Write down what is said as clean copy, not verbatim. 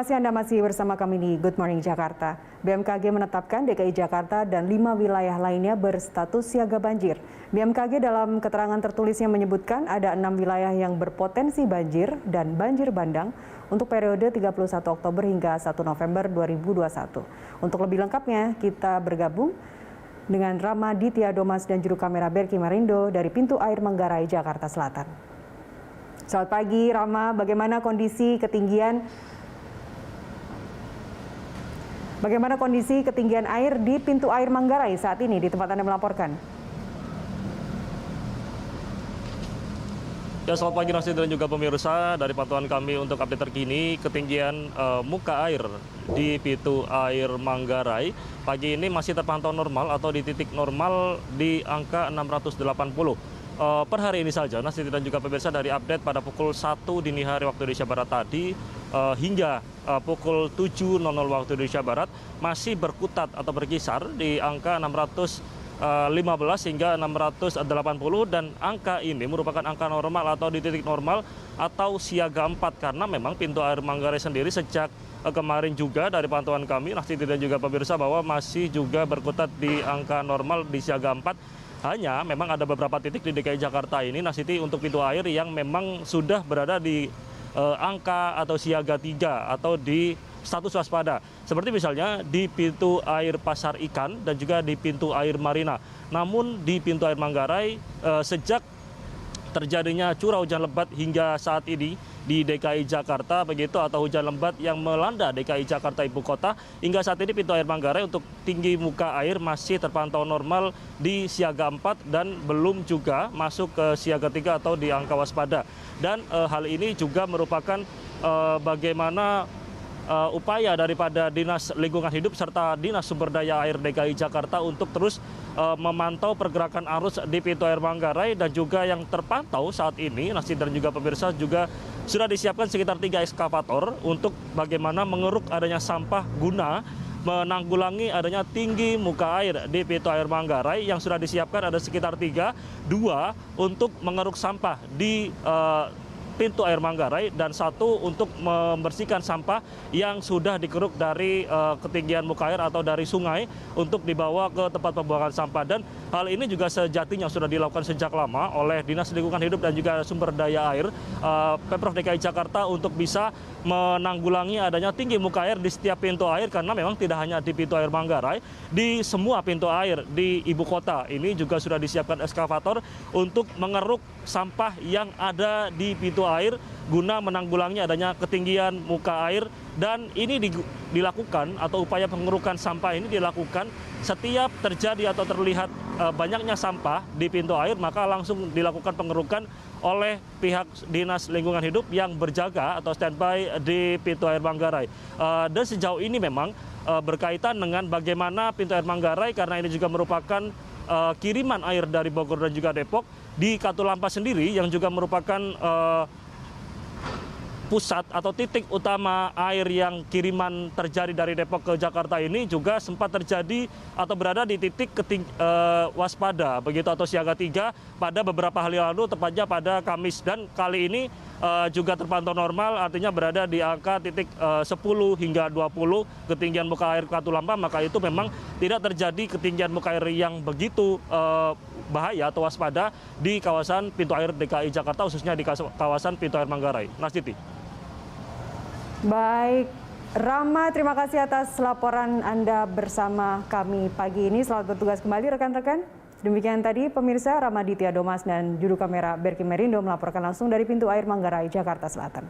Anda masih bersama kami di Good Morning Jakarta. BMKG menetapkan DKI Jakarta dan 5 wilayah lainnya berstatus siaga banjir. BMKG dalam keterangan tertulisnya menyebutkan ada 6 wilayah yang berpotensi banjir dan banjir bandang untuk periode 31 Oktober hingga 1 November 2021. Untuk lebih lengkapnya, kita bergabung dengan Rama Ditya Domas dan juru kamera Berki Marindo dari Pintu Air Manggarai, Jakarta Selatan. Selamat pagi, Rama. Bagaimana kondisi ketinggian air di Pintu Air Manggarai saat ini di tempat Anda melaporkan? Ya, selamat pagi Nasir dan juga pemirsa. Dari pantauan kami untuk update terkini, ketinggian muka air di Pintu Air Manggarai pagi ini masih terpantau normal atau di titik normal di angka 680. Per hari ini saja, Nasir dan juga pemirsa, dari update pada pukul 1 dini hari waktu Indonesia Barat tadi hingga pukul 7.00 waktu Indonesia Barat masih berkutat atau berkisar di angka 615 hingga 680, dan angka ini merupakan angka normal atau di titik normal atau siaga 4 karena memang Pintu Air Manggarai sendiri sejak kemarin juga dari pantauan kami, Nasir dan juga pemirsa, bahwa masih juga berkutat di angka normal di siaga 4. Hanya memang ada beberapa titik di DKI Jakarta ini, Nasiti, untuk pintu air yang memang sudah berada di angka atau siaga 3 atau di status waspada. Seperti misalnya di pintu air Pasar Ikan dan juga di pintu air Marina. Namun di Pintu Air Manggarai sejak terjadinya curah hujan lebat hingga saat ini di DKI Jakarta begitu, atau hujan lebat yang melanda DKI Jakarta ibu kota, hingga saat ini Pintu Air Manggarai untuk tinggi muka air masih terpantau normal di siaga 4 dan belum juga masuk ke siaga 3 atau di angka waspada. Dan hal ini juga merupakan bagaimana upaya daripada Dinas Lingkungan Hidup serta Dinas Sumber Daya Air DKI Jakarta untuk terus memantau pergerakan arus di Pintu Air Manggarai, dan juga yang terpantau saat ini, Nasir dan juga pemirsa, juga sudah disiapkan sekitar 3 ekskavator untuk bagaimana mengeruk adanya sampah guna menanggulangi adanya tinggi muka air di Pintu Air Manggarai. Yang sudah disiapkan ada sekitar 3, 2 untuk mengeruk sampah di Pintu Air Manggarai dan 1 untuk membersihkan sampah yang sudah dikeruk dari ketinggian muka air atau dari sungai untuk dibawa ke tempat pembuangan sampah. Dan hal ini juga sejatinya sudah dilakukan sejak lama oleh Dinas Lingkungan Hidup dan juga Sumber Daya Air Pemprov DKI Jakarta untuk bisa menanggulangi adanya tinggi muka air di setiap pintu air, karena memang tidak hanya di Pintu Air Manggarai, di semua pintu air di ibu kota ini juga sudah disiapkan ekskavator untuk mengeruk sampah yang ada di pintu air guna menanggulangi adanya ketinggian muka air. Dan ini dilakukan, atau upaya pengerukan sampah ini dilakukan setiap terjadi atau terlihat banyaknya sampah di pintu air, maka langsung dilakukan pengerukan oleh pihak Dinas Lingkungan Hidup yang berjaga atau standby di Pintu Air Manggarai. Dan sejauh ini memang berkaitan dengan bagaimana Pintu Air Manggarai, karena ini juga merupakan kiriman air dari Bogor dan juga Depok, di Katulampa sendiri yang juga merupakan pusat atau titik utama air yang kiriman terjadi dari Depok ke Jakarta ini juga sempat terjadi atau berada di titik waspada begitu atau siaga 3 pada beberapa hari lalu, tepatnya pada Kamis. Dan kali ini juga terpantau normal, artinya berada di angka titik 10 hingga 20 ketinggian muka air Katulampa. Maka itu memang tidak terjadi ketinggian muka air yang begitu bahaya atau waspada di kawasan pintu air DKI Jakarta, khususnya di kawasan Pintu Air Manggarai. Nasiti. Baik, Rama, terima kasih atas laporan Anda bersama kami pagi ini. Selamat bertugas kembali rekan-rekan. Demikian tadi pemirsa, Rama Ditya Domas dan juru kamera Berki Marindo melaporkan langsung dari Pintu Air Manggarai, Jakarta Selatan.